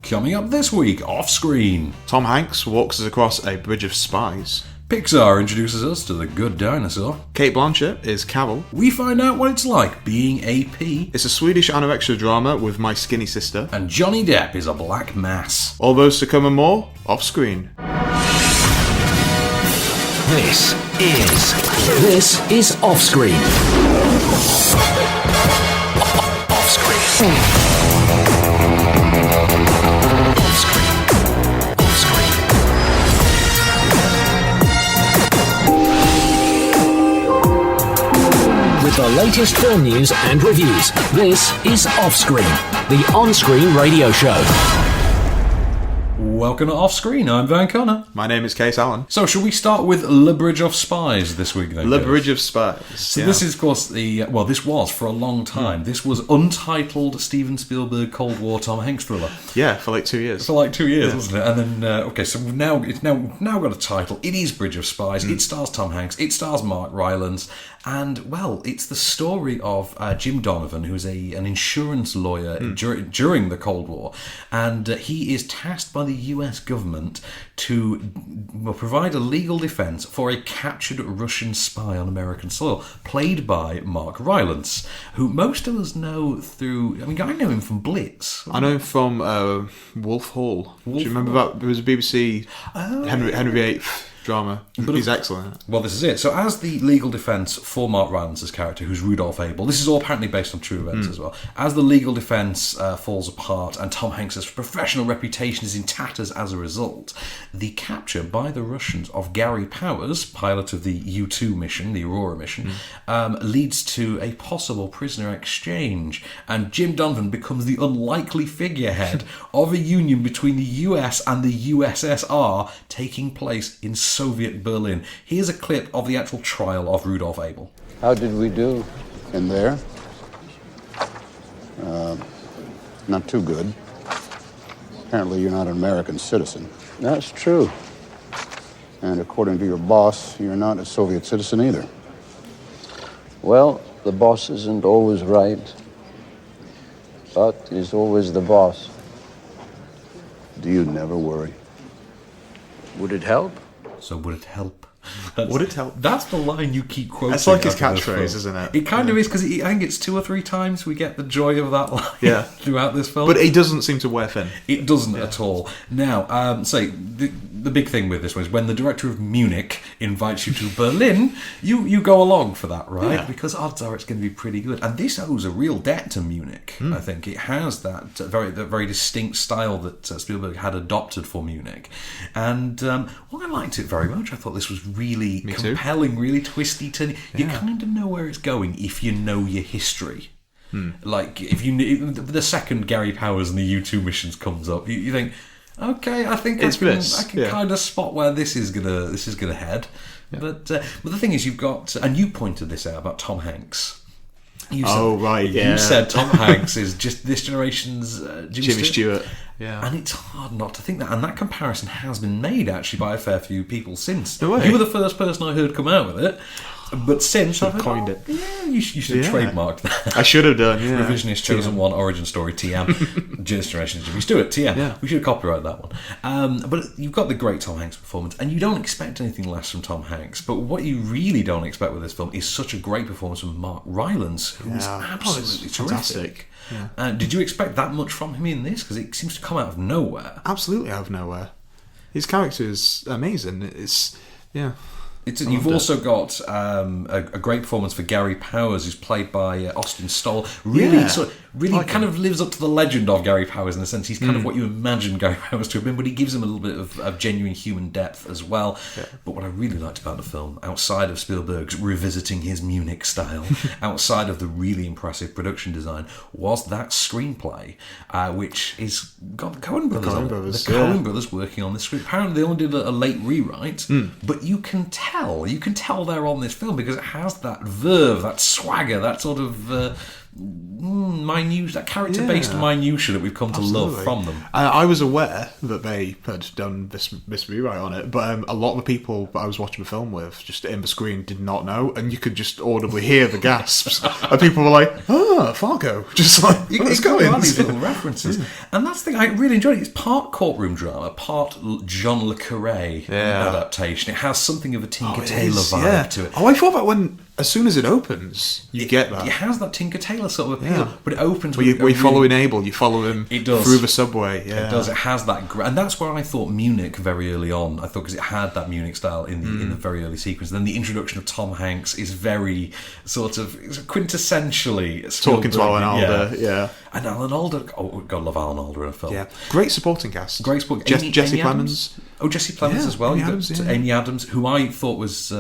Coming up this week, off-screen. Tom Hanks walks us across a bridge of spies. Pixar introduces us to the good dinosaur. Kate Blanchett is Carol. We find out what it's like being AP. It's a Swedish anorexia drama with My Skinny Sister. And Johnny Depp is a black mass. All those to come and more, off-screen. This is OffScreen. OffScreen. With the latest film news and reviews, this is OffScreen, the on-screen radio show. Welcome to Off-Screen, I'm Van Connor. My name is Kase Allen. So, shall we start with Le Bridge of Spies this week then? Le Bridge of Spies. So this is, of course, this was, for a long time, this was untitled Steven Spielberg Cold War Tom Hanks thriller. Yeah, for like 2 years. For like 2 years, wasn't it? And then, so it's now got a title. It is Bridge of Spies. It stars Tom Hanks. It stars Mark Rylance. And, well, it's the story of Jim Donovan, who's an insurance lawyer during the Cold War. And he is tasked by the US government to provide a legal defense for a captured Russian spy on American soil, played by Mark Rylance, who most of us know through... I mean, I know him from Blitz. I know him from Wolf Hall. Do you remember that? It was a BBC Henry VIII drama. But he's excellent. Well, this is it. So as the legal defence for Mark Rylance's character, who's Rudolph Abel, this is all apparently based on true events as well, as the legal defence falls apart and Tom Hanks' professional reputation is in tatters as a result, the capture by the Russians of Gary Powers, pilot of the U-2 mission, the Aurora mission, leads to a possible prisoner exchange, and Jim Donovan becomes the unlikely figurehead of a union between the US and the USSR taking place in Soviet Berlin. Here's a clip of the actual trial of Rudolph Abel. How did we do in there? Not too good. Apparently you're not an American citizen. That's true. And according to your boss, you're not a Soviet citizen either. Well, the boss isn't always right, but he's always the boss. Do you never worry? Would it help? So would it help? Would it help? That's the line you keep quoting. That's like his after this catchphrase, film. isn't it? It kind of is, because I think it's 2 or 3 times we get the joy of that line throughout this film. But it doesn't seem to wear thin. It doesn't at all. Now, the big thing with this one is when the director of Munich invites you to Berlin, you go along for that, right? Yeah. Because odds are it's going to be pretty good. And this owes a real debt to Munich, I think. It has that very distinct style that Spielberg had adopted for Munich. And, I liked it very much. I thought this was really compelling, really twisty. You kind of know where it's going if you know your history. Like, if the second Gary Powers and the U-2 missions comes up, you think... Okay, I think I can kind of spot where this is gonna head. Yeah. But the thing is, you've got, and you pointed this out about Tom Hanks. You said Tom Hanks is just this generation's Jimmy Stewart. Yeah. And it's hard not to think that. And that comparison has been made, actually, by a fair few people since. No way. You were the first person I heard come out with it. But since I've coined it. Yeah, you should have trademarked that. I should have done, yeah. Revisionist Chosen One Origin Story TM. Generation Jimmy Stewart TM. Yeah. We should have copyrighted that one. But you've got the great Tom Hanks performance, and you don't expect anything less from Tom Hanks. But what you really don't expect with this film is such a great performance from Mark Rylance, who's absolutely terrific. Yeah. Did you expect that much from him in this? Because it seems to come out of nowhere. Absolutely out of nowhere. His character is amazing. You've also got a great performance for Gary Powers, who's played by Austin Stoll. Really kind of lives up to the legend of Gary Powers in the sense he's kind of what you imagine Gary Powers to have been, but he gives him a little bit of genuine human depth as well. Yeah. But what I really liked about the film, outside of Spielberg's revisiting his Munich style, outside of the really impressive production design, was that screenplay, which is got the Coen brothers. The Coen brothers working on this script. Apparently, they only did a late rewrite, but you can tell they're on this film because it has that verve, that swagger, that sort of that character-based minutia that we've come to love from them. I was aware that they had done this rewrite on it, but a lot of the people that I was watching the film with, just in the screen, did not know, and you could just audibly hear the gasps. And people were like, Fargo. Just like, let's go in. These little references. And that's the thing, I really enjoyed it. It's part courtroom drama, part John le Carré adaptation. It has something of a Tinker Tailor vibe to it. Oh, I thought that as soon as it opens, you get that. It has that Tinker Tailor sort of appeal, but it opens with... Where you follow Abel, you follow him through the subway. Yeah. It does. It has that... And that's where I thought Munich very early on. I thought because it had that Munich style in the very early sequence. Then the introduction of Tom Hanks is very sort of quintessentially Spielberg. Talking to Alan Alda, yeah. And Alan Alda... Oh, God, love Alan Alda in a film. Yeah. Great supporting cast. Great supporting... Jesse Plemons. Oh, Jesse Plemons as well. Amy Adams, Amy Adams, who I thought was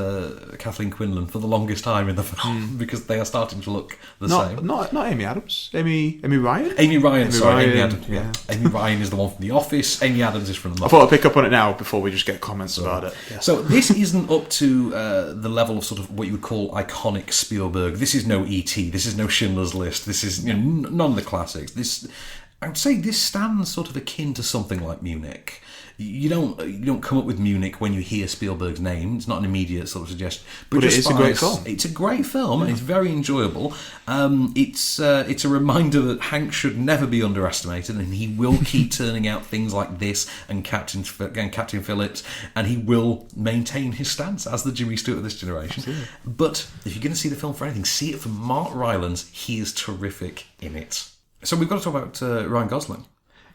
Kathleen Quinlan for the longest time in the film because they are starting to look the same. Not Amy Adams. Amy Ryan? Amy Ryan. Amy Adams. Yeah. Amy Ryan is the one from The Office. Amy Adams is from The I thought I'd pick up on it now before we just get comments about it. Yeah. So this isn't up to the level of sort of what you would call iconic Spielberg. This is no E.T. This is no Schindler's List. This is none of the classics. I would say this stands sort of akin to something like Munich. You don't come up with Munich when you hear Spielberg's name. It's not an immediate sort of suggestion. But it is a great film. It's a great film, and it's very enjoyable. It's a reminder that Hank should never be underestimated, and he will keep turning out things like this and Captain Phillips, and he will maintain his stance as the Jimmy Stewart of this generation. Absolutely. But if you're going to see the film for anything, see it for Mark Rylance. He is terrific in it. So we've got to talk about Ryan Gosling.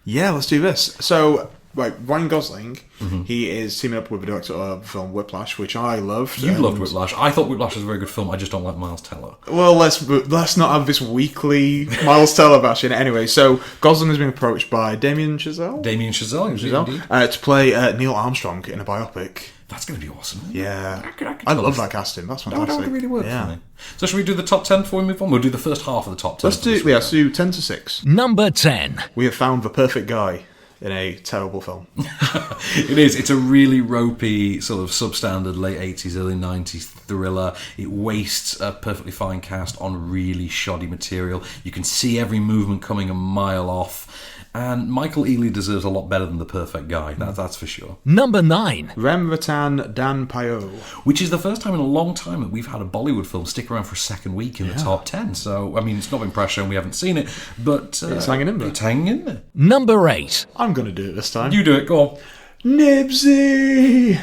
Yeah, let's do this. So, Ryan Gosling, he is teaming up with the director of the film Whiplash, which I loved. You loved Whiplash. I thought Whiplash was a very good film. I just don't like Miles Teller. Well, let's not have this weekly Miles Teller bashing. Anyway, so Gosling has been approached by Damien Chazelle. To play Neil Armstrong in a biopic. That's going to be awesome. Yeah. I love that casting. That's fantastic. That would really work for me. So should we do the top 10 before we move on? We'll do the first half of the top 10. Let's do 10 to 6. Number 10. We have found the perfect guy in a terrible film. It is. It's a really ropey, sort of substandard late 80s, early 90s thriller. It wastes a perfectly fine cast on really shoddy material. You can see every movement coming a mile off. And Michael Ealy deserves a lot better than the perfect guy, that's for sure. Number 9. Rem Ratan Dan Payot. Which is the first time in a long time that we've had a Bollywood film stick around for a second week in the top 10. So, I mean, it's not been pressure and we haven't seen it, but... it's hanging in there. It's hanging in there. Number 8. I'm going to do it this time. You do it, go on. Nibsy!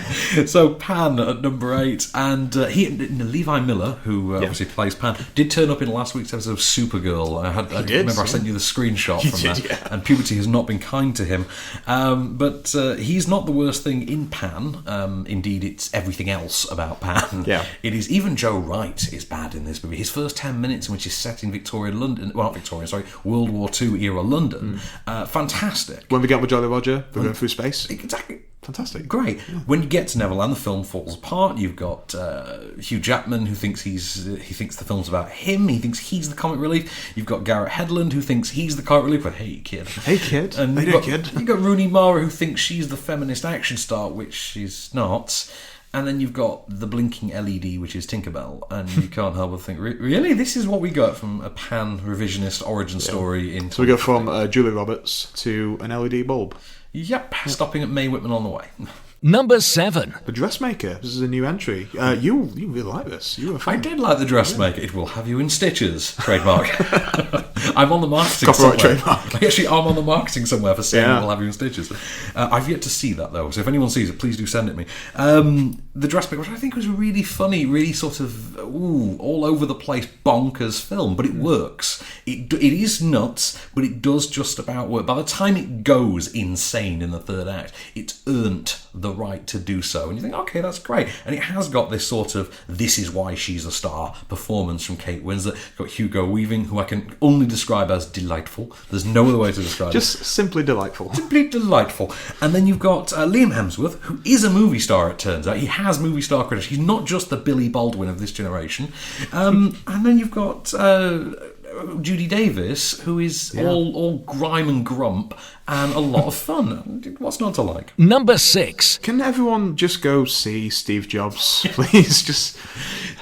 So Pan at number 8, and Levi Miller, who obviously plays Pan, did turn up in last week's episode of Supergirl. I sent you the screenshot from that, and puberty has not been kind to him. But he's not the worst thing in Pan. Indeed, it's everything else about Pan. Yeah. It is even Joe Wright is bad in this movie. His first 10 minutes, in which is set in World War II era London, fantastic. When we get with Jolly Roger, we're going through space. Exactly. Fantastic. Great. Yeah. When you get to Neverland, the film falls apart. You've got Hugh Jackman, who thinks he thinks the film's about him. He thinks he's the comic relief. You've got Garrett Hedlund, who thinks he's the comic relief. But hey, kid. Hey, kid. And you've got Rooney Mara, who thinks she's the feminist action star, which she's not. And then you've got the blinking LED, which is Tinkerbell, and you can't help but think, really? This is what we got from a Pan revisionist origin story in... So we go from Julia Roberts to an LED bulb. Yep, stopping at Mae Whitman on the way. Number 7. The Dressmaker. This is a new entry. You really like this. You were a fan. I did like The Dressmaker. It will have you in stitches. Trademark. I'm on the marketing Copyright somewhere. trademark. Actually, I'm on the marketing somewhere for saying it will have you in stitches. I've yet to see that, though, so if anyone sees it, please do send it me. The Dressmaker, which I think was a really funny, really sort of all over the place bonkers film, but it works. It is nuts, but it does just about work. By the time it goes insane in the third act, it's earned the right to do so, and you think, okay, that's great. And it has got this sort of this is why she's a star performance from Kate Winslet. Got Hugo Weaving, who I can only describe as delightful. There's no other way to describe just simply delightful. Simply delightful. And then you've got Liam Hemsworth, who is a movie star, it turns out. He has movie star credits. He's not just the Billy Baldwin of this generation. And then you've got Judy Davis, who is all grime and grump and a lot of fun. What's not to like? Number 6. Can everyone just go see Steve Jobs, please? Just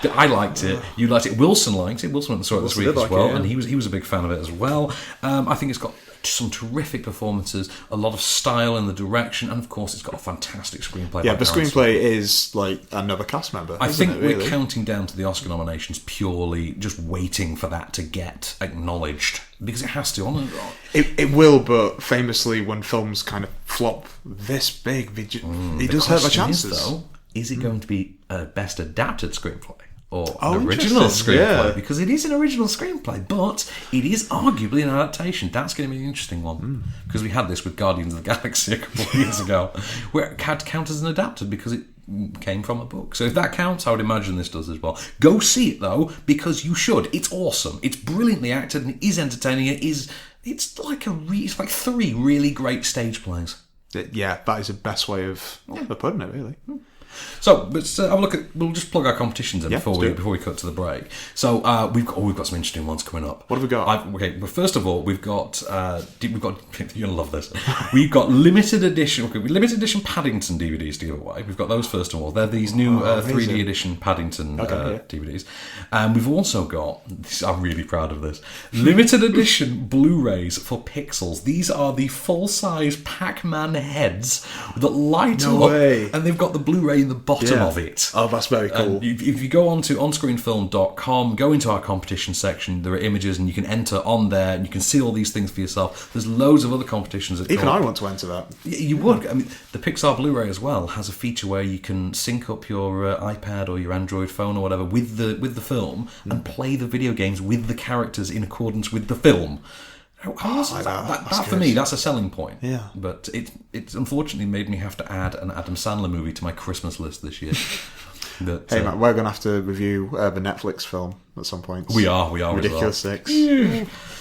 I liked it. You liked it. Wilson liked it. Wilson went and saw it this week as well, and he was a big fan of it as well. I think it's got some terrific performances, a lot of style in the direction, and of course it's got a fantastic screenplay. Yeah, the screenplay is like another cast member. I think we're counting down to the Oscar nominations purely just waiting for that to get acknowledged, because it has to. It will, but famously when films kind of flop this big, it does hurt my chances. Is it going to be a best adapted screenplay? Or Oh, an original interesting, screenplay, yeah. because it is an original screenplay, but it is arguably an adaptation. That's going to be an interesting one, because we had this with Guardians of the Galaxy a couple of years ago, where it had to count as an adapted because it came from a book. So if that counts, I would imagine this does as well. Go see it though, because you should. It's awesome. It's brilliantly acted and it is entertaining. It's like three really great stage plays. Yeah, that is the best way of putting it, really. So let's have a look at. We'll just plug our competitions in before let's do we cut to the break. So we've got some interesting ones coming up. What have we got? Okay, well, first of all, we've got. You're gonna love this. We've got limited edition Paddington DVDs to give away. We've got those first of all. They're these new 3D edition Paddington DVDs, and we've also got. I'm really proud of this. Limited edition Blu-rays for Pixels. These are the full-size Pac-Man heads that light up, and they've got the Blu-ray in the bottom of it. Oh, that's very cool. If you go on to onscreenfilm.com, go into our competition section, there are images and you can enter on there and you can see all these things for yourself. There's loads of other competitions. Even I want to enter that. You would. I mean, the Pixar Blu-ray as well has a feature where you can sync up your iPad or your Android phone or whatever with the film and play the video games with the characters in accordance with the film. That for me, that's a selling point. Yeah. But it's unfortunately made me have to add an Adam Sandler movie to my Christmas list this year. But, hey, Matt, we're going to have to review the Netflix film at some point. We are. Ridiculous 6.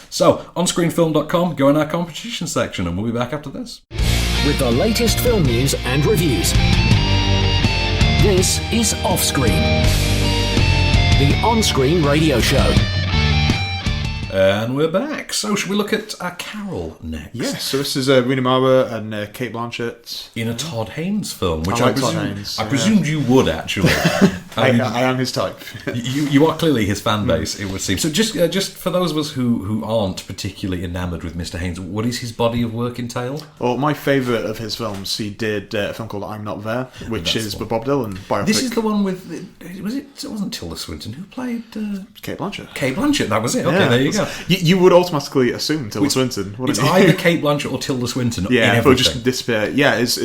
So, onscreenfilm.com, go in our competition section, and we'll be back after this. With the latest film news and reviews. This is OffScreen, the on-screen radio show. And we're back. So, should we look at Carol next? Yes, so this is Rooney Mara and Kate Blanchett. In a Todd Haynes film, which I like Todd Haynes, I presumed you would, actually. I am his type. you are clearly his fan base, it would seem. So just for those of us who aren't particularly enamoured with Mr. Haynes, what is his body of work entail? Well, my favourite of his films, he did a film called I'm Not There, which is the Bob Dylan biopic. This is the one with... It wasn't Tilda Swinton. Who played... Kate Blanchett. Kate Blanchett, that was it. Okay, there you go. You would automatically assume Tilda Swinton. It's either Kate Blanchett or Tilda Swinton. Yeah, but just disappear. Yeah, it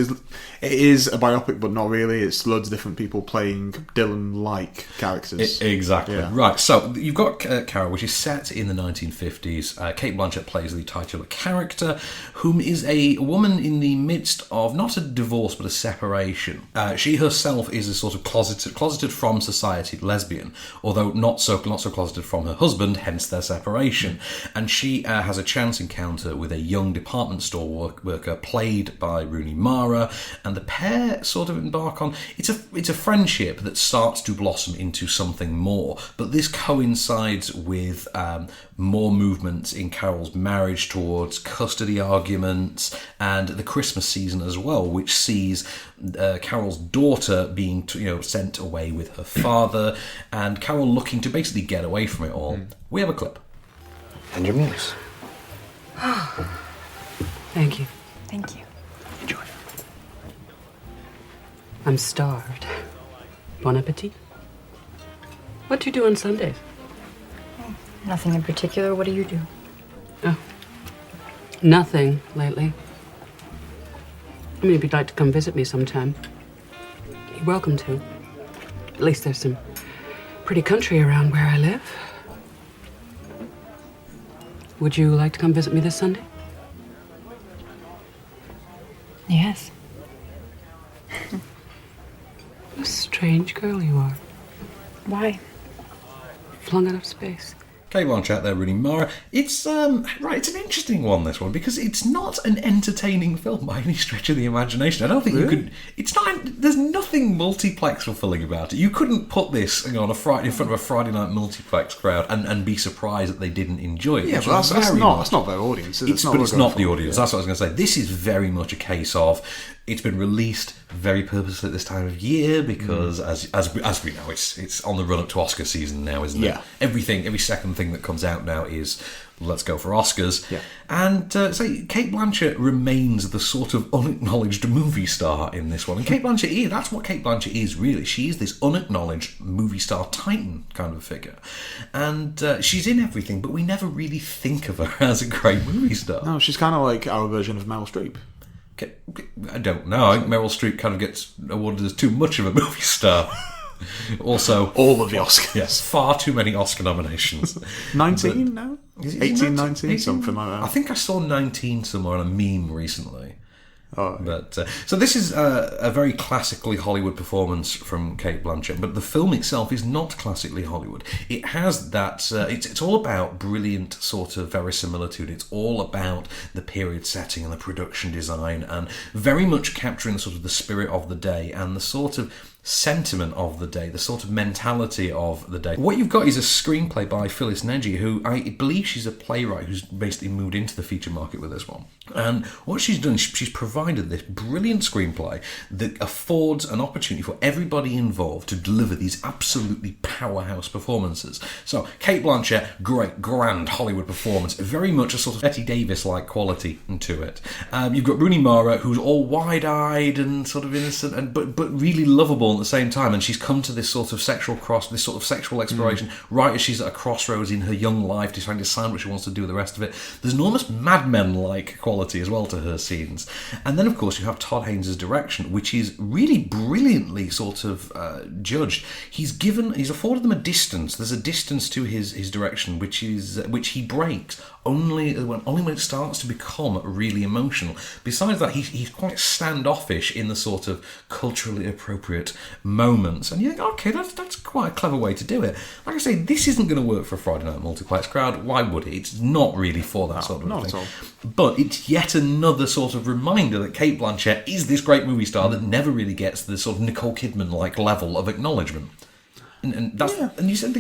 is a biopic, but not really. It's loads of different people playing Dylan-like characters. Exactly. Yeah. Right, so you've got Carol, which is set in the 1950s. Kate Blanchett plays the titular character, whom is a woman in the midst of not a divorce, but a separation. She herself is a sort of closeted from society lesbian, although not so closeted from her husband, hence their separation. And she has a chance encounter with a young department store worker played by Rooney Mara, and the pair sort of embark on it's a friendship that starts to blossom into something more. But this coincides with more movements in Carol's marriage towards custody arguments and the Christmas season as well, which sees Carol's daughter being sent away with her father, and Carol looking to basically get away from it all. We have a clip. And your meals. Thank you. Thank you. Enjoy. I'm starved. Bon appetit. What do you do on Sundays? Nothing in particular. What do you do? Oh. Nothing lately. I mean, if you'd like to come visit me sometime, you're welcome to. At least there's some pretty country around where I live. Would you like to come visit me this Sunday? Yes. What a strange girl you are. Why? Flung out of space. Kate Blanchett there, Rooney Mara. It's it's an interesting one, this one, because it's not an entertaining film by any stretch of the imagination. I don't think you could. It's not. There's nothing multiplex fulfilling about it. You couldn't put this on a Friday in front of a Friday night multiplex crowd and be surprised that they didn't enjoy it. Yeah, but that's not their audience. It's not the audience. That's what I was going to say. This is very much a case of It's been released very purposely at this time of year because, as we know, it's on the run up to Oscar season now, isn't it? Every second thing that comes out now is let's go for Oscars. Yeah. And Cate Blanchett remains the sort of unacknowledged movie star in this one. And Cate Blanchett that's what Cate Blanchett is, really. She is this unacknowledged movie star titan kind of figure. And she's in everything, but we never really think of her as a great movie star. No, she's kind of like our version of Meryl Streep. I don't know. I think Meryl Streep kind of gets awarded as too much of a movie star. Also, all of the Oscars. Yes, far too many Oscar nominations. 19 now? 18, 19, something like that. I think I saw 19 somewhere on a meme recently. Oh, but so this is a very classically Hollywood performance from Cate Blanchett, but the film itself is not classically Hollywood. It has that it's all about brilliant sort of verisimilitude. It's all about the period setting and the production design, and very much capturing sort of the spirit of the day and the sort of sentiment of the day, the sort of mentality of the day. What you've got is a screenplay by Phyllis Neji, who I believe she's a playwright who's basically moved into the feature market with this one. And what she's done is she's provided this brilliant screenplay that affords an opportunity for everybody involved to deliver these absolutely powerhouse performances. So Cate Blanchett, great, grand Hollywood performance, very much a sort of Betty Davis-like quality to it. You've got Rooney Mara, who's all wide-eyed and sort of innocent, and but really lovable at the same time, and she's come to this sort of sexual exploration right as she's at a crossroads in her young life, deciding to decide what she wants to do with the rest of it. There's an almost Mad Men-like quality as well to her scenes. And then, of course, you have Todd Haynes' direction, which is really brilliantly sort of judged. He's afforded them a distance. There's a distance to his direction, which he breaks only when it starts to become really emotional. Besides that, he's quite standoffish in the sort of culturally appropriate moments, and you think, okay, that's quite a clever way to do it. Like I say, this isn't going to work for a Friday night multiplex crowd. Why would it? It's not really for that sort of thing. At all. But it's yet another sort of reminder that Cate Blanchett is this great movie star that never really gets the sort of Nicole Kidman-like level of acknowledgement. And you said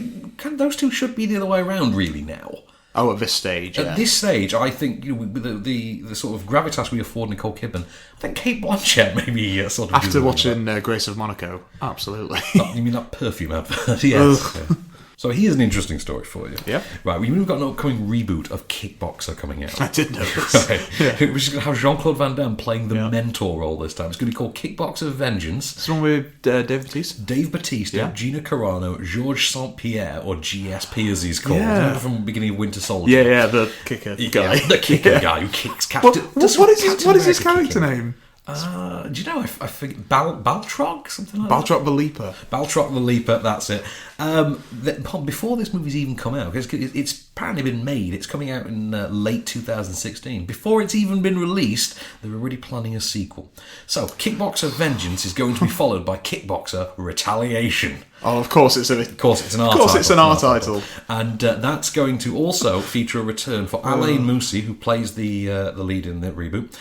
those two should be the other way around, really, now. Oh, at this stage, At this stage, I think with the sort of gravitas we afford Nicole Kidman, I think Cate Blanchett maybe sort of... After watching Grace of Monaco, absolutely. You mean that perfume advert? Yes. Yeah. So here's an interesting story for you. Yeah. Right, we've got an upcoming reboot of Kickboxer coming out. I did know this. Right. Yeah. Which is going to have Jean-Claude Van Damme playing the mentor role this time. It's going to be called Kickboxer Vengeance. It's the one with Dave Bautista? Dave Bautista, Gina Carano, Georges St-Pierre, or GSP as he's called. Remember from the beginning of Winter Soldier? Yeah, the kicker guy. Yeah, the kicker guy who kicks Captain... What is his character name? Do you know? I forget. Baltrog? Something like Baltrog the Leaper. Baltrog the Leaper, that's it. Before this movie's even come out, because it's apparently been made, it's coming out in late 2016. Before it's even been released, they're already planning a sequel. So, Kickboxer Vengeance is going to be followed by Kickboxer Retaliation. Oh, of course it's an art title. And that's going to also feature a return for Alain Moussi, who plays the lead in the reboot,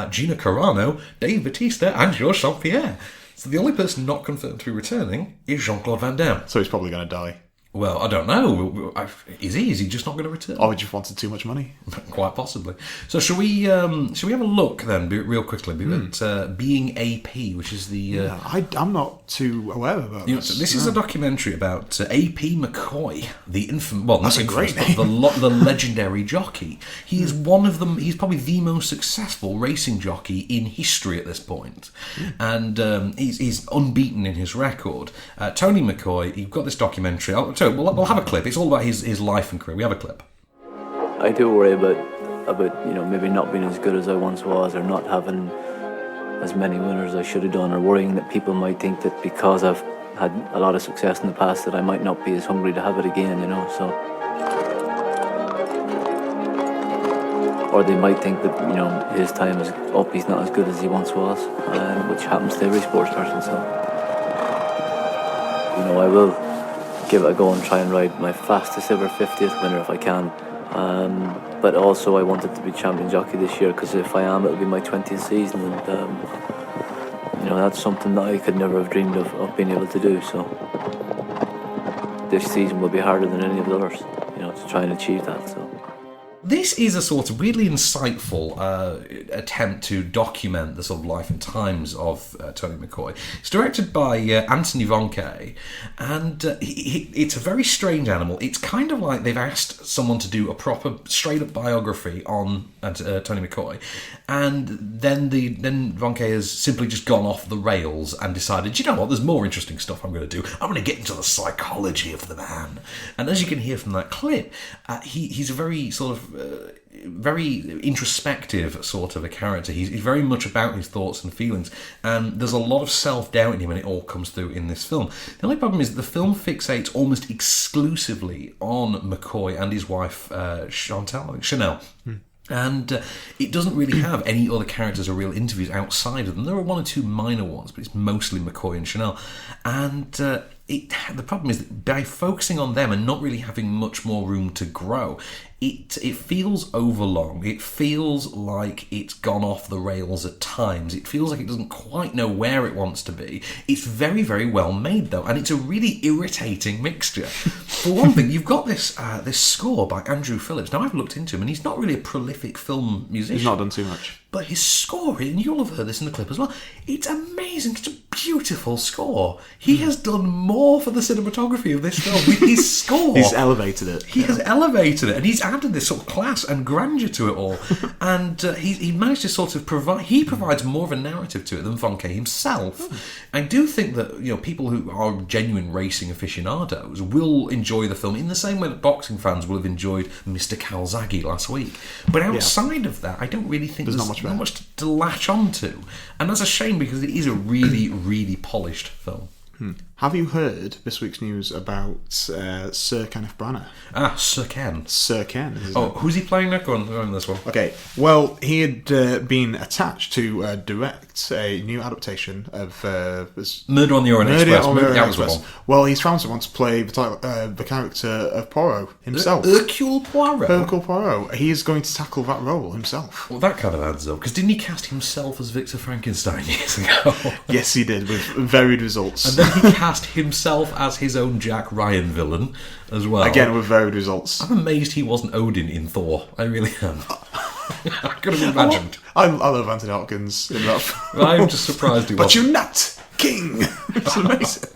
Gina Carano, Dave Bautista, and Georges St-Pierre. So the only person not confirmed to be returning is Jean-Claude Van Damme. So he's probably going to die. Well, I don't know. Is he? Is he just not going to return? Or he just wanted too much money? Quite possibly. So shall we have a look then, real quickly, at Being AP, which is the... I'm not too aware about this. So this is a documentary about A.P. McCoy, the the legendary jockey. He is one of them. He's probably the most successful racing jockey in history at this point. And he's unbeaten in his record. Tony McCoy, you've got this documentary. We'll have a clip. It's all about his life and career. We have a clip. I do worry about maybe not being as good as I once was, or not having as many winners as I should have done, or worrying that people might think that because I've had a lot of success in the past that I might not be as hungry to have it again, so. Or they might think that, his time is up, he's not as good as he once was, which happens to every sports person, so. I will give it a go and try and ride my fastest ever 50th winner if I can. But also I wanted to be champion jockey this year, because if I am, it'll be my 20th season, and that's something that I could never have dreamed of being able to do. So this season will be harder than any of the others, to try and achieve that. So this is a sort of weirdly insightful attempt to document the sort of life and times of Tony McCoy. It's directed by Anthony Von Kay, and it's a very strange animal. It's kind of like they've asked someone to do a proper, straight-up biography on Tony McCoy, and then Von Kay has simply just gone off the rails and decided, you know what, there's more interesting stuff I'm going to do. I'm going to get into the psychology of the man. And as you can hear from that clip, he's a very sort of very introspective sort of a character. He's very much about his thoughts and feelings, and there's a lot of self-doubt in him, and it all comes through in this film. The only problem is that the film fixates almost exclusively on McCoy and his wife Chanel. And it doesn't really have any other characters or real interviews outside of them. There are one or two minor ones, but it's mostly McCoy and Chanel. And the problem is that by focusing on them and not really having much more room to grow, it feels overlong. It feels like it's gone off the rails at times. It feels like it doesn't quite know where it wants to be. It's very, very well made, though, and it's a really irritating mixture. For one thing, you've got this score by Andrew Phillips. Now, I've looked into him, and he's not really a prolific film musician. He's not done too much. But his score, and you'll have heard this in the clip as well, it's amazing. It's a beautiful score. He has done more for the cinematography of this film with his score. He's elevated it. He has elevated it, and he's added this sort of class and grandeur to it all. And he managed to sort of provide... He provides more of a narrative to it than Von Kay himself. I do think that, you know, people who are genuine racing aficionados will enjoy the film in the same way that boxing fans will have enjoyed Mr. Calzaghe last week. But outside of that, I don't really think there's not much to latch onto. And that's a shame, because it is a really, really polished film. Have you heard this week's news about Sir Kenneth Branagh? Sir Ken. Sir Ken. Who's he playing now? Go on this one. Okay, well, he had been attached to direct a new adaptation of Murder on the Orient Express. Well, he's found someone to play the character of Poirot himself. Hercule Poirot? Hercule Poirot. He's going to tackle that role himself. Well, that kind of adds up, because didn't he cast himself as Victor Frankenstein years ago? Yes, he did, with varied results. And then he cast himself as his own Jack Ryan villain as well. Again, with varied results. I'm amazed he wasn't Odin in Thor. I really am. I could have imagined. I love Anthony Hopkins in that. I'm just surprised he wasn't. But you're not king. It's amazing.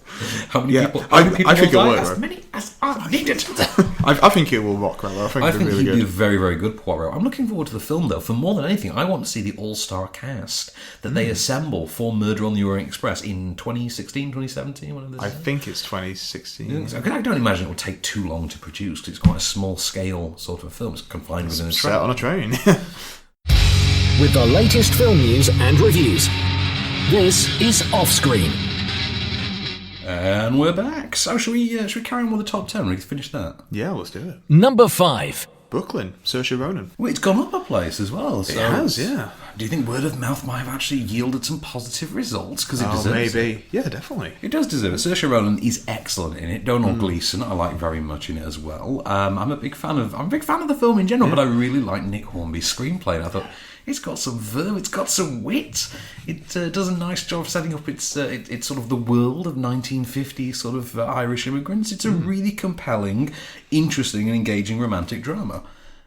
How many people? I think it'll work. As many as are needed. I think it will rock, rather. I think he'd be a very, very good Poirot. I'm looking forward to the film, though. For more than anything, I want to see the all-star cast that they assemble for Murder on the Orient Express in 2016, 2017, whatever I think it's 2016. I don't imagine it will take too long to produce, because it's quite a small-scale sort of a film. It's confined within a train. Set on a train. With the latest film news and reviews, this is OffScreen. And we're back. So should we carry on with the top 10? We can finish that. Yeah, let's do it. Number 5. Brooklyn, Saoirse Ronan. Well, it's gone up a place as well. So it has, yeah. Do you think word of mouth might have actually yielded some positive results? Because it deserves maybe. it. Yeah, definitely. It does deserve it. Saoirse Ronan is excellent in it. Donald Gleeson, I like very much in it as well. I'm a big fan of the film in general, but I really like Nick Hornby's screenplay. And I thought, it's got some verve, it's got some wit. It does a nice job of setting up its sort of the world of 1950s sort of Irish immigrants. It's a really compelling, interesting and engaging romantic drama.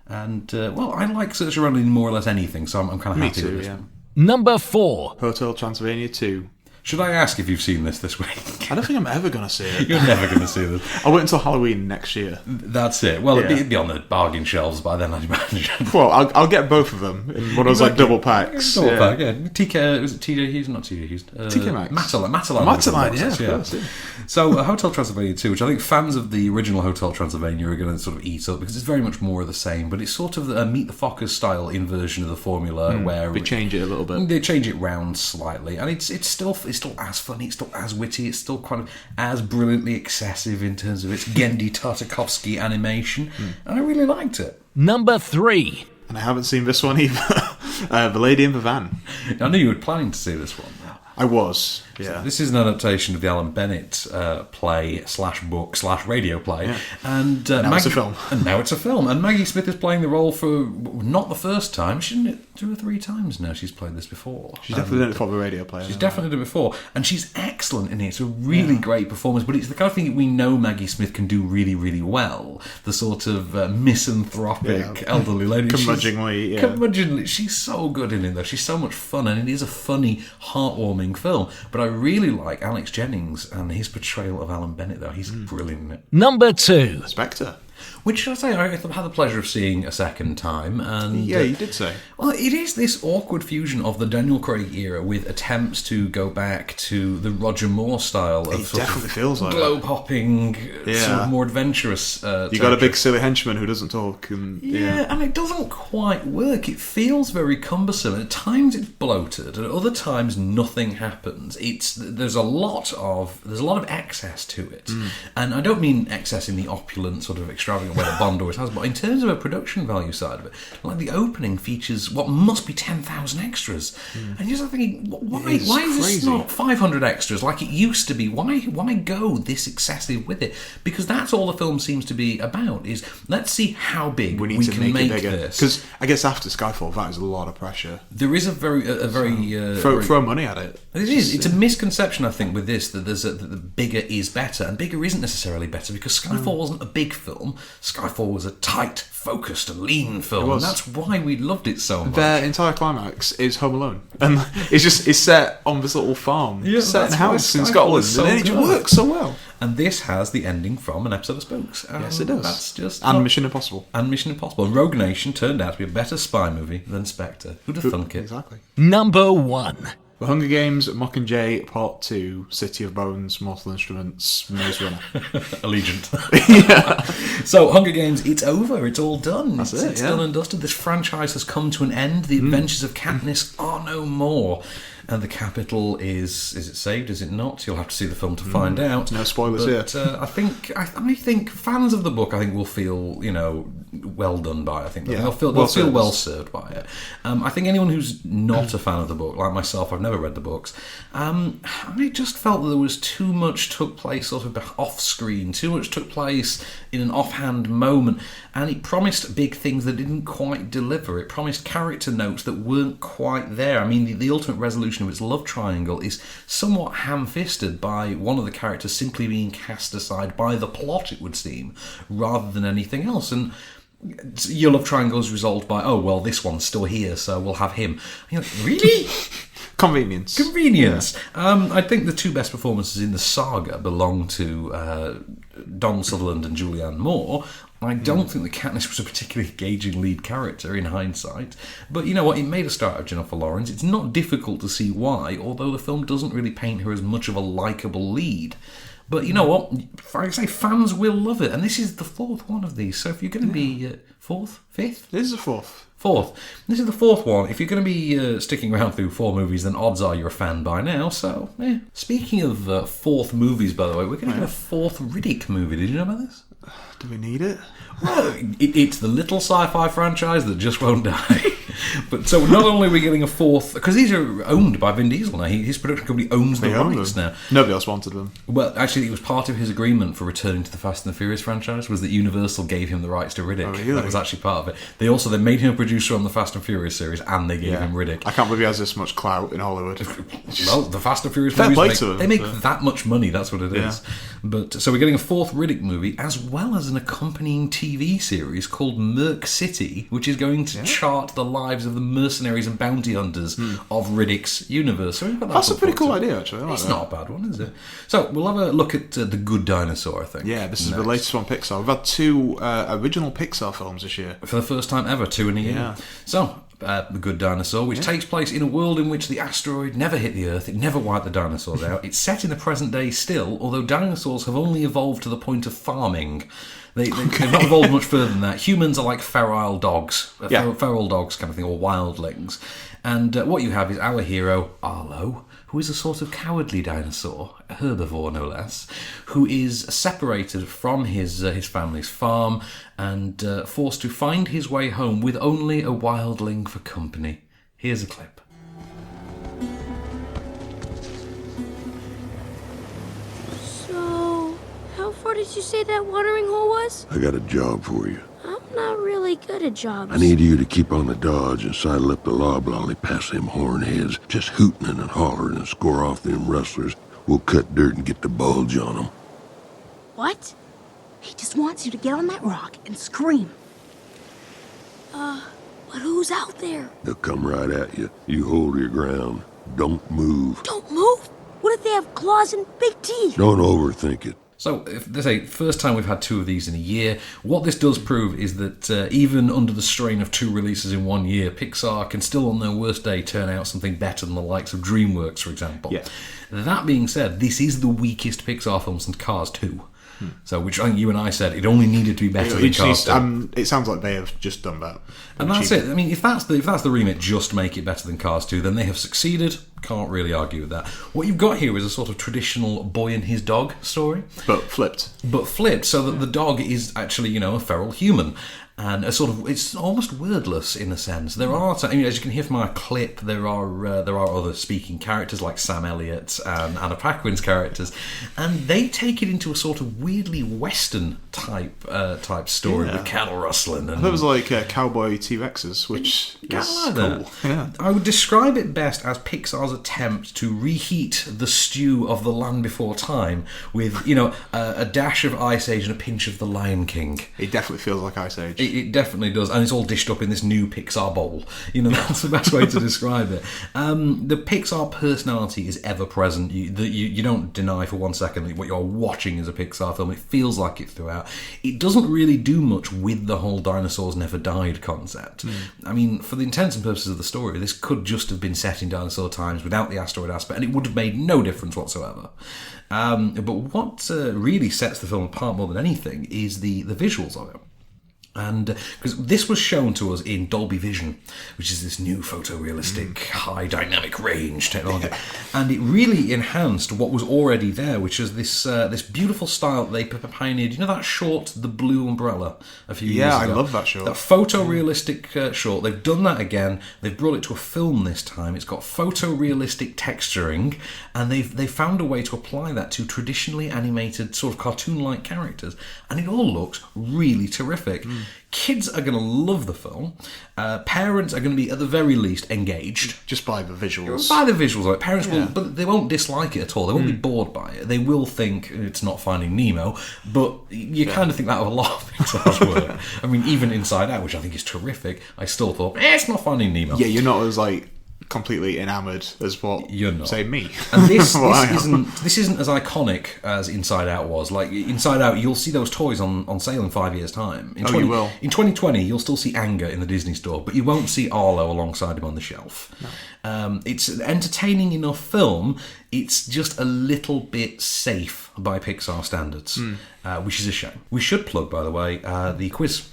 And, well, I like Saoirse Ronan in more or less anything, so I'm kind of happy with this one. Number 4. Hotel Transylvania 2. Should I ask if you've seen this week? I don't think I'm ever going to see it. You're never going to see this. I'll wait until Halloween next year. That's it. Well, it'd be on the bargain shelves by then, I'd imagine. Well, I'll get both of them in one of those like double packs. Double pack, yeah. TK, was it TJ Hughes? Not TJ Hughes. TK Maxx. Mataline, yeah, of course, yeah. So, Hotel Transylvania 2, which I think fans of the original Hotel Transylvania are going to sort of eat up, because it's very much more of the same, but it's sort of a Meet the Fockers style inversion of the formula, where they change it a little bit. They change it round slightly, and it's still as funny, it's still as witty, it's still kind of as brilliantly excessive in terms of its Gendy Tartakovsky animation, and I really liked it. Number 3. And I haven't seen this one either. The Lady in the Van. I knew you were planning to see this one. I was, yeah. So this is an adaptation of the Alan Bennett play / book / radio play. Yeah. And now it's a film. And now it's a film. And Maggie Smith is playing the role for not the first time. Shouldn't it 2 or 3 times now she's played this before? She's definitely done it for the radio play. She's definitely done it before. And she's excellent in it. It's a really great performance. But it's the kind of thing that we know Maggie Smith can do really, really well. The sort of misanthropic elderly lady. Curmudgeonly. She's so good in it, though. She's so much fun. And it is a funny, heartwarming film. But I really like Alex Jennings and his portrayal of Alan Bennett, though. He's brilliant in it. Number 2. Spectre. Which, should I say, I had the pleasure of seeing a second time. And yeah, you did say. Well, it is this awkward fusion of the Daniel Craig era with attempts to go back to the Roger Moore style of It definitely feels like globe-hopping, sort of more adventurous you got a big silly henchman who doesn't talk. And it doesn't quite work. It feels very cumbersome. At times it's bloated, and at other times nothing happens. There's a lot of excess to it. And I don't mean excess in the opulent, sort of extravagant way that Bond always has, but in terms of a production value side of it, like the opening features what must be 10,000 extras, and you're just thinking, why is this not 500 extras like it used to be? Why go this excessive with it? Because that's all the film seems to be about, is let's see how big we can make this. Because I guess after Skyfall, that is a lot of pressure. There is a very throw money at it. It is. It's a misconception, I think, with this that that the bigger is better, and bigger isn't necessarily better, because Skyfall wasn't a big film. Skyfall was a tight, focused, and lean film, and that's why we loved it so much. Their entire climax is Home Alone, and it's set on this little farm, set in a house in Scotland, and it works so well. And this has the ending from an episode of Spooks. Yes, it does. That's just Mission Impossible. And Mission Impossible. And Rogue Nation turned out to be a better spy movie than Spectre. Who'd have thunk it? Exactly. Number 1. The Hunger Games, Mockingjay, Part 2, City of Bones, Mortal Instruments, Maze Runner. Allegiant. So, Hunger Games, it's over. It's all done. It's done and dusted. This franchise has come to an end. The adventures of Katniss are no more. And the capital is it saved? Is it not? You'll have to see the film to find out. No spoilers here. I think fans of the book, will feel well done by it. I think they'll feel well served by it. I think anyone who's not a fan of the book, like myself, I've never read the books. I just felt that there was too much took place sort of off screen. Too much took place in an offhand moment, and it promised big things that didn't quite deliver. It promised character notes that weren't quite there. I mean, the ultimate resolution of its love triangle is somewhat ham-fisted by one of the characters simply being cast aside by the plot, it would seem, rather than anything else. And your love triangle is resolved by, oh, well, this one's still here, so we'll have him. And you're like, really? Convenience. Yeah. I think the 2 best performances in the saga belong to Donald Sutherland and Julianne Moore. I don't think that Katniss was a particularly engaging lead character in hindsight. But you know what? It made a star out of Jennifer Lawrence. It's not difficult to see why, although the film doesn't really paint her as much of a likeable lead. But you know what? Like I say, fans will love it. And this is the 4th one of these. So if you're going to be 4th? 5th? This is the 4th. 4th. This is the 4th one. If you're going to be sticking around through 4 movies, then odds are you're a fan by now. So, Speaking of 4th movies, by the way, we're going to get a 4th Riddick movie. Did you know about this? Do we need it? Well, it's the little sci-fi franchise that just won't die. But so not only are we getting a 4th, because these are owned by Vin Diesel now. His production company owns the rights now. Nobody else wanted them. Well, actually, it was part of his agreement for returning to the Fast and the Furious franchise, was that Universal gave him the rights to Riddick. Oh, really? That was actually part of it. They made him a producer on the Fast and Furious series, and they gave him Riddick. I can't believe he has this much clout in Hollywood. Well, the Fast and Furious movies, they make that much money. That's what it is. But so we're getting a 4th Riddick movie, as well as an accompanying TV series called Merc City, which is going to chart the lives of the mercenaries and bounty hunters of Riddick's universe. So that's a pretty cool idea, actually. It's not a bad one, is it? So we'll have a look at The Good Dinosaur, I think. Yeah, this is the latest one, Pixar. We've had 2 original Pixar films this year. For the first time ever, 2 in a year. Yeah. So, The Good Dinosaur, which takes place in a world in which the asteroid never hit the Earth, it never wiped the dinosaurs out. It's set in the present day still, although dinosaurs have only evolved to the point of farming. They've not evolved much further than that. Humans are like feral dogs kind of thing, or wildlings. And what you have is our hero, Arlo, who is a sort of cowardly dinosaur, a herbivore no less, who is separated from his family's farm and forced to find his way home with only a wildling for company. Here's a clip. you say that watering hole was? I got a job for you. I'm not really good at jobs. I need you to keep on the dodge and sidle up the loblolly past them hornheads, just hooting and hollering and score off them rustlers. We'll cut dirt and get the bulge on them. What? He just wants you to get on that rock and scream. But who's out there? They'll come right at you. You hold your ground. Don't move. Don't move? What if they have claws and big teeth? Don't overthink it. So, if they say first time we've had 2 of these in a year, what this does prove is that even under the strain of 2 releases in 1 year, Pixar can still on their worst day turn out something better than the likes of DreamWorks, for example. Yeah. That being said, this is the weakest Pixar film since Cars 2. So, which I think you and I said, it only needed to be better than Cars 2. It sounds like they have just done that. And that's it. I mean, if that's the remit, just make it better than Cars 2, then they have succeeded. Can't really argue with that. What you've got here is a sort of traditional boy and his dog story. But flipped. So that the dog is actually, a feral human. And it's almost wordless in a sense. There are, as you can hear from our clip, there are other speaking characters like Sam Elliott and Anna Paquin's characters, and they take it into a sort of weirdly Western type story with cattle rustling. And there was like cowboy T-Rexes, which is cool. Yeah. I would describe it best as Pixar's attempt to reheat the stew of The Land Before Time with, a dash of Ice Age and a pinch of The Lion King. It definitely feels like Ice Age. It definitely does, and it's all dished up in this new Pixar bowl. That's the best way to describe it. The Pixar personality is ever present. You don't deny for 1 second that what you're watching is a Pixar film. It feels like it throughout. It doesn't really do much with the whole dinosaurs never died concept. I mean, for the intents and purposes of the story, this could just have been set in dinosaur times without the asteroid aspect, and it would have made no difference whatsoever. But what really sets the film apart more than anything is the visuals of it. And because this was shown to us in Dolby Vision, which is this new photorealistic high dynamic range technology, and it really enhanced what was already there, which is this beautiful style that they pioneered. That short, The Blue Umbrella, a few years ago? Yeah, I love that short. That photorealistic short. They've done that again. They've brought it to a film this time. It's got photorealistic texturing, and they've found a way to apply that to traditionally animated sort of cartoon-like characters, and it all looks really terrific. Kids are going to love the film. Parents are going to be, at the very least, engaged. Just by the visuals. By the visuals. Like, parents will, but they won't dislike it at all. They won't be bored by it. They will think it's not Finding Nemo, but you kind of think that of a lot of Pixar's work. I mean, even Inside Out, which I think is terrific, I still thought, it's not Finding Nemo. Yeah, you're not as, completely enamoured as what, you're not. Say, me. And this isn't as iconic as Inside Out was. Like, Inside Out, you'll see those toys on sale in 5 years' time. You will. In 2020, you'll still see Anger in the Disney store, but you won't see Arlo alongside him on the shelf. No. It's an entertaining enough film. It's just a little bit safe by Pixar standards, which is a shame. We should plug, by the way, the quiz.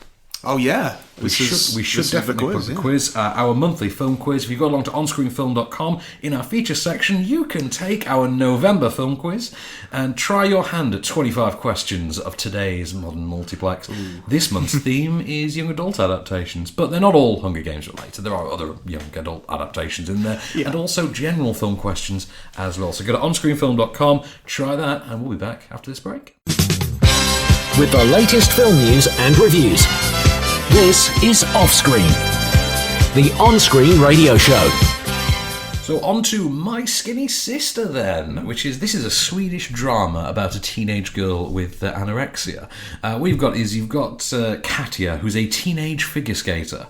Oh yeah, we should definitely put the quiz, our monthly film quiz. If you go along to onscreenfilm.com, in our feature section, you can take our November film quiz and try your hand at 25 questions of today's modern multiplex. This month's theme is young adult adaptations, but they're not all Hunger Games related. There are other young adult adaptations in there, and also general film questions as well. So go to onscreenfilm.com, try that, and we'll be back after this break. With the latest film news and reviews. This is OffScreen, the on-screen radio show. So on to My Skinny Sister then, this is a Swedish drama about a teenage girl with anorexia. What you've got Katja, who's a teenage figure skater,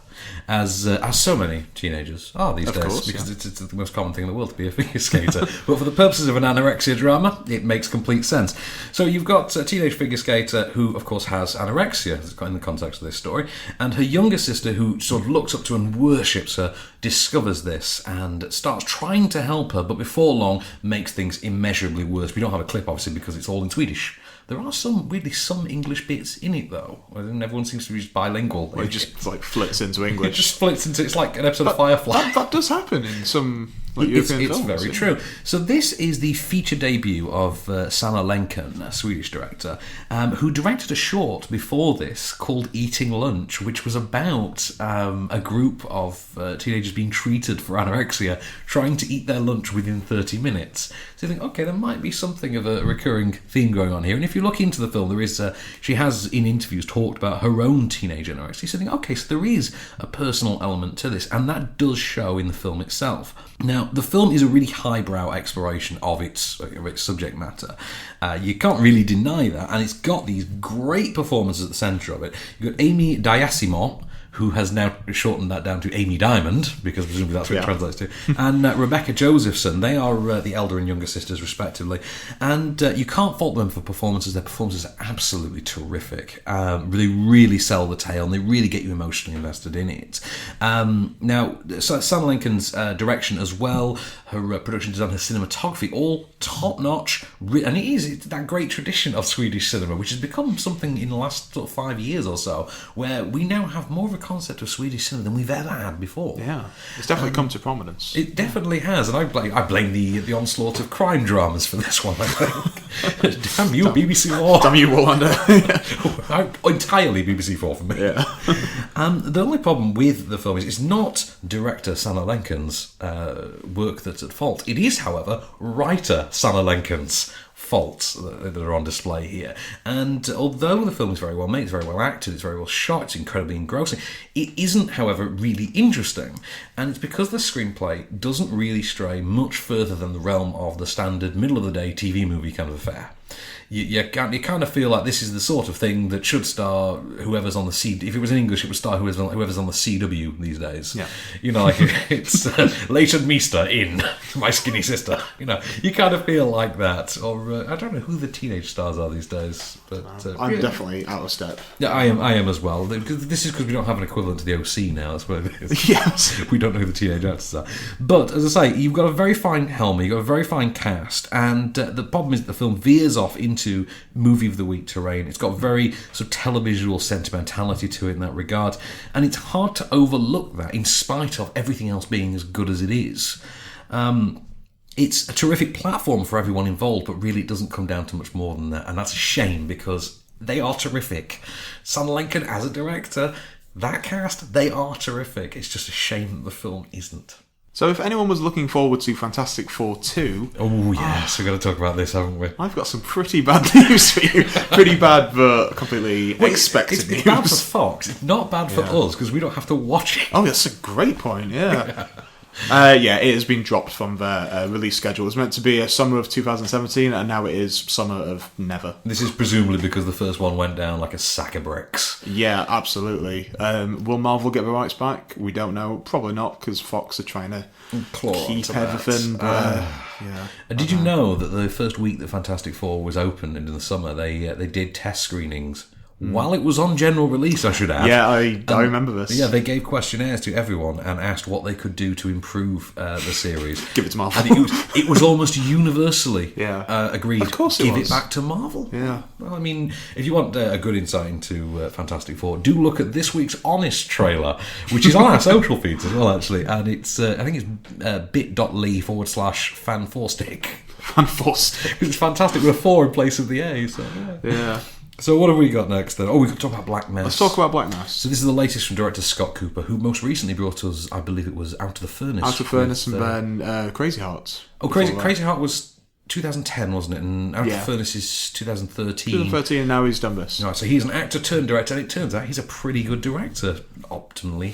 as so many teenagers are these days, because it's the most common thing in the world to be a figure skater. But for the purposes of an anorexia drama, it makes complete sense. So you've got a teenage figure skater who, of course, has anorexia in the context of this story, and her younger sister, who sort of looks up to and worships her, discovers this and starts trying to help her, but before long makes things immeasurably worse. We don't have a clip, obviously, because it's all in Swedish. There are some English bits in it, though. And everyone seems to be just bilingual. Well, it just flits into English. It just flits into... It's like an episode of Firefly. That does happen in some like European It's films. very true. So this is the feature debut of Sanna Lenken, a Swedish director, who directed a short before this called Eating Lunch, which was about a group of teenagers being treated for anorexia, trying to eat their lunch within 30 minutes. So you think, okay, there might be something of a recurring theme going on here. And if you look into the film, there is she has in interviews talked about her own teenage anorexia. So you think, okay, so there is a personal element to this, and that does show in the film itself. Now, the film is a really highbrow exploration of its subject matter. You can't really deny that, and it's got these great performances at the centre of it. You've got Amy Diasimo, who has now shortened that down to Amy Diamond, because presumably that's what it translates to, and Rebecca Josephson. They are the elder and younger sisters, respectively. And you can't fault them for performances. Their performances are absolutely terrific. They really sell the tale, and they really get you emotionally invested in it. Now, Sanna Lenken's direction as well, her production design, her cinematography, all top-notch. And it's that great tradition of Swedish cinema, which has become something in the last sort of 5 years or so, where we now have more of a concept of Swedish cinema than we've ever had before. Yeah, it's definitely come to prominence. It definitely has, and I blame the onslaught of crime dramas for this one, I think. Damn you, BBC 4. Damn you, Wallander. Entirely BBC 4 for me. Yeah. The only problem with the film is it's not director Sanna Lenken's work that's at fault. It is, however, writer Sanna Lenken's faults that are on display here. And although the film is very well made, it's very well acted, it's very well shot, it's incredibly engrossing, it isn't, however, really interesting. And it's because the screenplay doesn't really stray much further than the realm of the standard middle-of-the-day TV movie kind of affair. You kind of feel like this is the sort of thing that should star whoever's on the C. If it was in English, it would star whoever's on the CW these days. Yeah. You know, like it's Leighton Meester in My Skinny Sister. You know, you kind of feel like that. Or I don't know who the teenage stars are these days, but I'm definitely out of step. Yeah, I am as well. This is because we don't have an equivalent to the OC now. That's what it is. Yes. We don't know who the teenage actors are. But as I say, you've got a very fine helmet, you've got a very fine cast, and the problem is that the film veers off into movie of the week terrain. It's got very sort of televisual sentimentality to it in that regard, and it's hard to overlook that in spite of everything else being as good as it is. It's a terrific platform for everyone involved, but really it doesn't come down to much more than that, and that's a shame because they are terrific. Sanna Lenken as a director, that cast, they are terrific. It's just a shame that the film isn't. So if anyone was looking forward to Fantastic Four 2... Oh, yes, we've got to talk about this, haven't we? I've got some pretty bad news for you. Pretty bad, but completely expected news. It's bad for Fox. It's not bad for us, because we don't have to watch it. Oh, that's a great point, yeah. It has been dropped from their release schedule. It was meant to be a summer of 2017, and now it is summer of never. This is presumably because the first one went down like a sack of bricks. Yeah, absolutely. Will Marvel get the rights back? We don't know. Probably not, because Fox are trying to keep everything. Did you know that the first week that Fantastic Four was open in the summer, they did test screenings while it was on general release, I should add. Yeah, I remember this. Yeah, they gave questionnaires to everyone and asked what they could do to improve the series. Give it to Marvel. And it was almost universally agreed. Of course it Give was. it back to Marvel. Yeah. Well, I mean, if you want a good insight into Fantastic Four, do look at this week's Honest trailer, which is on our social feeds as well, actually. And it's I think it's bit.ly/fan4stick. Fan4stick. It's fantastic with a 4 in place of the A. So yeah. So what have we got next then? Oh, we've got to talk about Black Mass. Let's talk about Black Mass. So this is the latest from director Scott Cooper, who most recently brought us, I believe it was Out of the Furnace. Out of Furnace and then Crazy Hearts. Oh, Crazy Heart was 2010, wasn't it? And Out of the Furnace is 2013. 2013, and now he's done this. Right, so he's an actor turned director, and it turns out he's a pretty good director, optimally.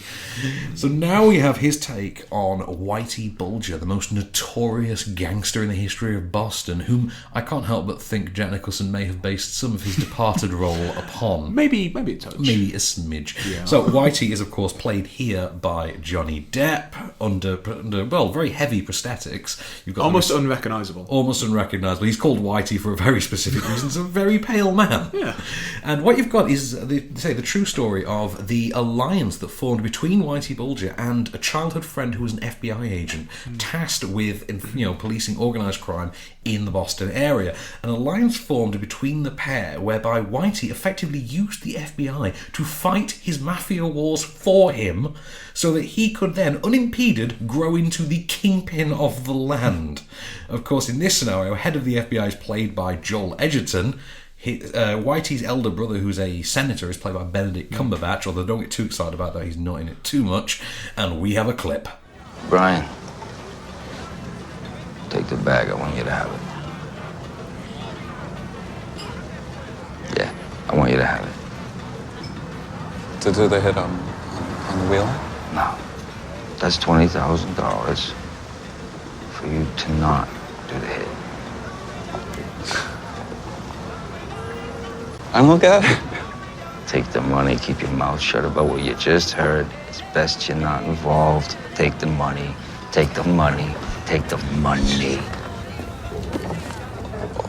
So now we have his take on Whitey Bulger, the most notorious gangster in the history of Boston, whom I can't help but think Jack Nicholson may have based some of his Departed role upon. Maybe a touch. Maybe a smidge. Yeah. So Whitey is, of course, played here by Johnny Depp under very heavy prosthetics. You've got almost unrecognisable. Almost almost unrecognisable. He's called Whitey for a very specific reason. He's a very pale man. Yeah. And what you've got is, the true story of the alliance that formed between Whitey Bulger and a childhood friend who was an FBI agent tasked with, policing organised crime in the Boston area. An alliance formed between the pair whereby Whitey effectively used the FBI to fight his mafia wars for him so that he could then, unimpeded, grow into the kingpin of the land. Of course, in this scenario, head of the FBI is played by Joel Edgerton. Whitey's elder brother, who's a senator, is played by Benedict Cumberbatch, although don't get too excited about that, he's not in it too much. And we have a clip. Brian, take the bag. I want you to have it. Yeah, I want you to have it. To do the hit on the wheel? No. That's $20,000 for you to not do the hit. I'm okay. Take the money, keep your mouth shut about what you just heard. It's best you're not involved. Take the money, take the money, take the money.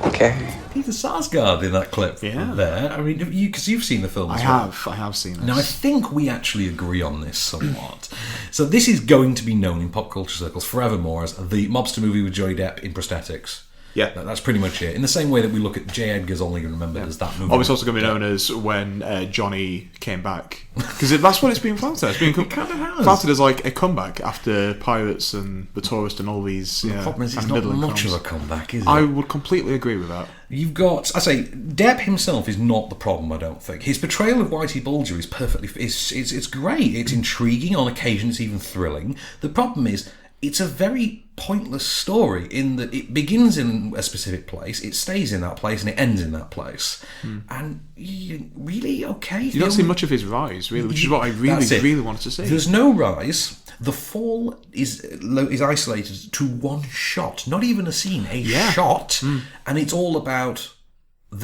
Okay. Peter Sarsgaard in that clip there. I mean, because you've seen the film as well. I have seen this. Now, I think we actually agree on this somewhat. So this is going to be known in pop culture circles forevermore as the mobster movie with Johnny Depp in prosthetics. Yeah. That's pretty much it. In the same way that we look at J. Edgar's Only Remembered as that movie. Oh, it's also going to be known as when Johnny came back. Because that's what it's been flouted as. It's been flouted as like a comeback after Pirates and The Tourist and all these. The problem is it's not much of a comeback, is it? I would completely agree with that. You've got, Depp himself is not the problem, I don't think. His portrayal of Whitey Bulger is perfectly... It's great. It's intriguing. On occasion, it's even thrilling. The problem is, it's a very pointless story in that it begins in a specific place, it stays in that place, and it ends in that place. And really, okay. You don't see much of his rise, really, which is what I really wanted to see. There's no rise. The fall is isolated to one shot, not even a scene, shot, and it's all about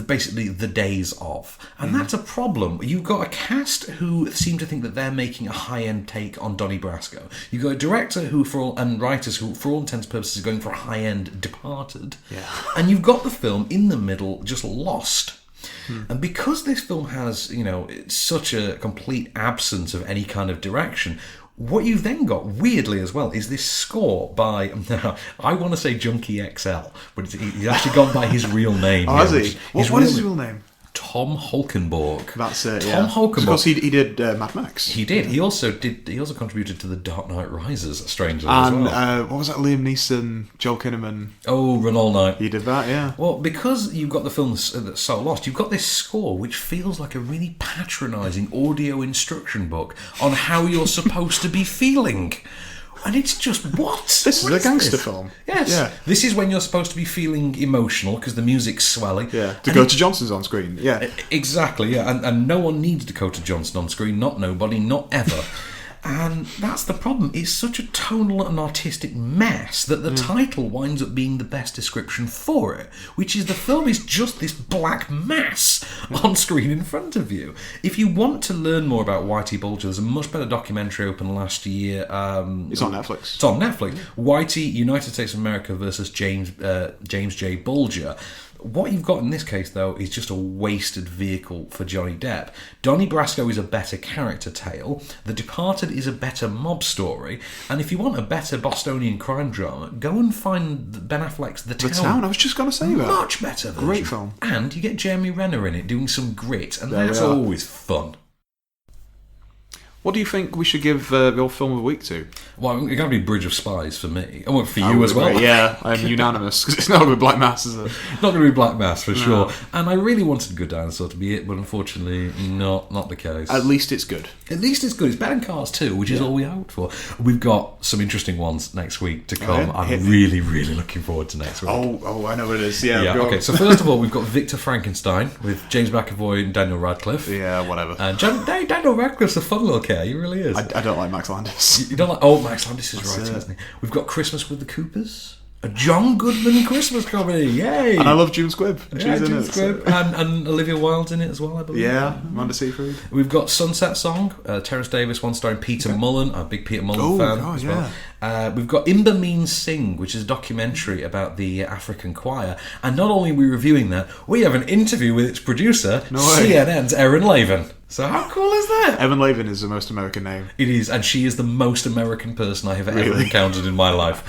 basically the days of. And that's a problem. You've got a cast who seem to think that they're making a high-end take on Donnie Brasco. You've got a director and writers who, for all intents and purposes, are going for a high-end Departed. Yeah. And you've got the film in the middle, just lost. And because this film has, such a complete absence of any kind of direction, what you've then got, weirdly as well, is this score by, now, I want to say Junkie XL, but he's actually gone by his real name. Oh, has he? What is his real name? Tom Holkenborg. That's it. Tom Holkenborg. Because he did Mad Max. He did. He also contributed to The Dark Knight Rises, strangely as well. And what was that? Liam Neeson, Joel Kinnaman. Oh, Run All Night. He did that, yeah. Well, because you've got the film that's so lost, you've got this score which feels like a really patronising audio instruction book on how you're supposed to be feeling. And it's just, what? This is a gangster film. Yes. Yeah. This is when you're supposed to be feeling emotional because the music's swelling. Yeah. Dakota Johnson's on screen. Yeah. Exactly, yeah. And no one needs Dakota Johnson on screen. Not nobody, not ever. And that's the problem. It's such a tonal and artistic mess that the title winds up being the best description for it, which is the film is just this black mass on screen in front of you. If you want to learn more about Whitey Bulger, there's a much better documentary open last year. It's on Netflix. It's on Netflix. Whitey, United States of America versus James J. Bulger. What you've got in this case, though, is just a wasted vehicle for Johnny Depp. Donnie Brasco is a better character tale. The Departed is a better mob story. And if you want a better Bostonian crime drama, go and find Ben Affleck's The Town. I was just going to say that. Much better version. Great film. And you get Jeremy Renner in it doing some grit, and that's always fun. What do you think we should give your film of the week to? Well, it's got to be Bridge of Spies for me. I want for you as well. Yeah, I'm unanimous, because it's not going to be Black Mass, is it? Not going to be Black Mass, for sure. And I really wanted Good Dinosaur to be it, but unfortunately, not the case. At least it's good. At least it's good. It's better than Cars 2, which is all we hoped for. We've got some interesting ones next week to come. I'm really, really looking forward to next week. Oh, I know what it is. Yeah. Okay, so first of all, we've got Victor Frankenstein with James McAvoy and Daniel Radcliffe. Yeah, whatever. And Daniel Radcliffe's a fun little cat. He really is. I don't like Max Landis. You don't like... Oh, Max Landis is right, isn't he? We've got Christmas with the Coopers. a John Goodman Christmas comedy. Yay! And I love June Squibb. She's in June it. Squibb. And Olivia Wilde's in it as well, I believe. Yeah, Amanda Seyfried. We've got Sunset Song, Terence Davis, one starring Peter Mullen. I'm a big Peter Mullen fan as well. We've got Imber Means Sing, which is a documentary about the African choir. And not only are we reviewing that, we have an interview with its producer, CNN's Erin Lavin. So how cool is that? Evan Lavin is the most American name. It is, and she is the most American person I have ever encountered in my life.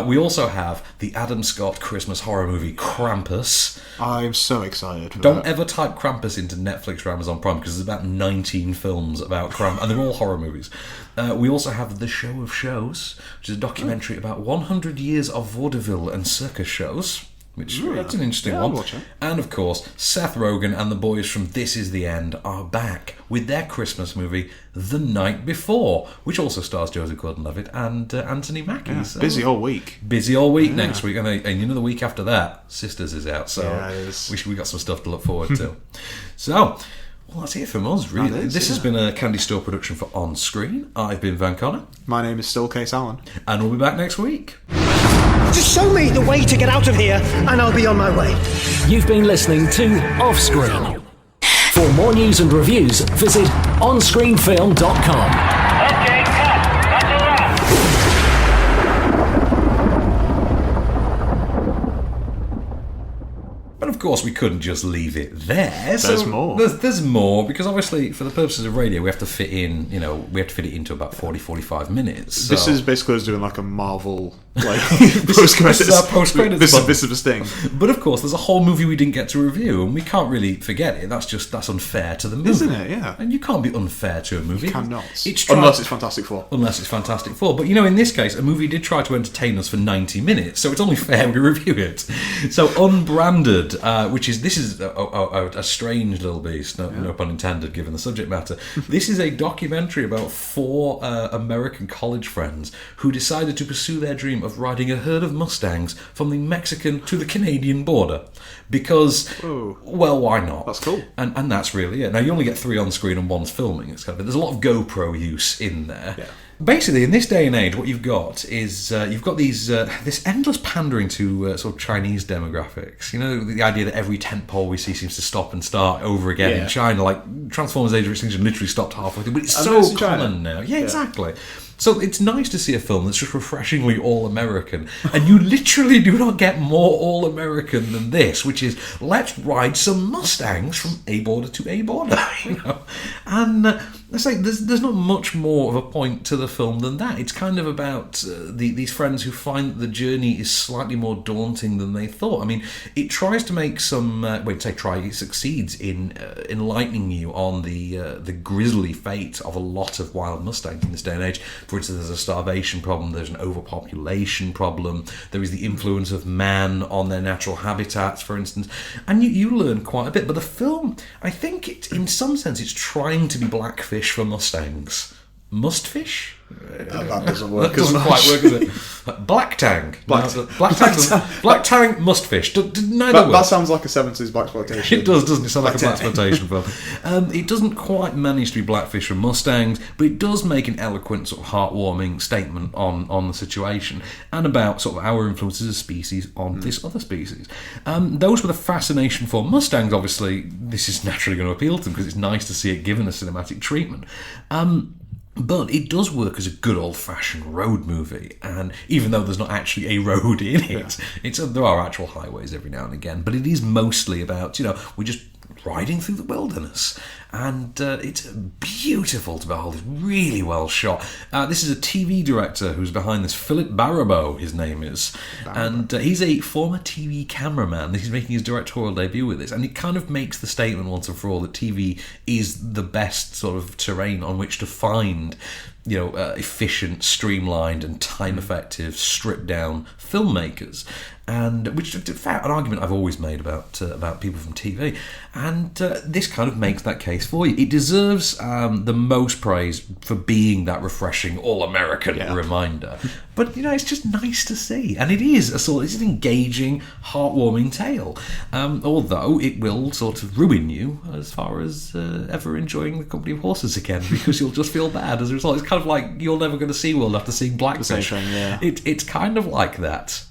We also have the Adam Scott Christmas horror movie Krampus. I'm so excited for Don't ever type Krampus into Netflix or Amazon Prime because there's about 19 films about Krampus, and they're all horror movies. We also have The Show of Shows, which is a documentary about 100 years of vaudeville and circus shows. That's an interesting one. Watch it. And of course, Seth Rogen and the boys from This Is the End are back with their Christmas movie, The Night Before, which also stars Joseph Gordon-Levitt and Anthony Mackie. Yeah, so busy all week. Busy all week next week. And you know the week after that, Sisters is out. So we got some stuff to look forward to. So, well, that's it from us, really. This has been a Candystore production for OnScreen. I've been Van Connor. My name is still Kase Allen. And we'll be back next week. Just show me the way to get out of here, and I'll be on my way. You've been listening to OffScreen. For more news and reviews, visit onscreenfilm.com. But of course, we couldn't just leave it there. There's more. There's more, because obviously, for the purposes of radio, we have to fit in, we have to fit it into about 45 minutes. So. This is basically us doing like a Marvel, post-credits. This is our post-credits. This is the sting. But of course, there's a whole movie we didn't get to review, and we can't really forget it. That's unfair to the movie. Isn't it? Yeah. And you can't be unfair to a movie. You cannot. Unless it's Fantastic Four. But, in this case, a movie did try to entertain us for 90 minutes, so it's only fair we review it. So, Unbranded, this is a strange little beast, no pun intended, given the subject matter. This is a documentary about 4 American college friends who decided to pursue their dream of riding a herd of mustangs from the Mexican to the Canadian border. Because, well, why not? That's cool. And that's really it. Now, you only get 3 on screen and 1's filming. There's a lot of GoPro use in there. Yeah. Basically, in this day and age, what you've got is you've got this endless pandering to sort of Chinese demographics. The idea that every tentpole we see seems to stop and start over again in China. Like Transformers: Age of Extinction literally stopped halfway through, but it's so common now. Yeah, exactly. So it's nice to see a film that's just refreshingly all-American. And you literally do not get more all-American than this, which is, let's ride some Mustangs from a border to a border. And let's say there's not much more of a point to the film than that. It's kind of about these friends who find that the journey is slightly more daunting than they thought. I mean, it tries to make some... it succeeds in enlightening you on the grisly fate of a lot of wild Mustangs in this day and age. For instance, there's a starvation problem, there's an overpopulation problem, there is the influence of man on their natural habitats, for instance, and you learn quite a bit. But the film, I think, in some sense, it's trying to be Blackfish for Mustangs. Mustfish? That doesn't work. That doesn't quite work, does it? Black Tang. Black Tang, Mustfish. Neither work. That sounds like a 70s blaxploitation. It does, doesn't it? Sound like a blaxploitation film. It doesn't quite manage to be Blackfish from Mustangs, but it does make an eloquent, sort of heartwarming statement on the situation and about sort of our influences as a species on this other species. Those with a fascination for Mustangs, obviously, this is naturally going to appeal to them because it's nice to see it given a cinematic treatment. But it does work as a good old-fashioned road movie, and even though there's not actually a road in it, there are actual highways every now and again, but it is mostly about, we're just riding through the wilderness, and it's beautiful to behold. It's really well shot. This is a TV director who's behind this, Philip Barabeau, his name is, and he's a former TV cameraman. He's making his directorial debut with this, and it kind of makes the statement once and for all that TV is the best sort of terrain on which to find efficient, streamlined and time-effective, stripped-down filmmakers, and which is an argument I've always made about people from TV, and this kind of makes that case for you. It deserves the most praise for being that refreshing, all-American reminder. But it's just nice to see, and it is it's an engaging, heartwarming tale. Although it will sort of ruin you as far as ever enjoying the company of horses again, because you'll just feel bad as a result. It's kind of like You're Never Going to See World after seeing Blackfish. The same thing, yeah. It's kind of like that.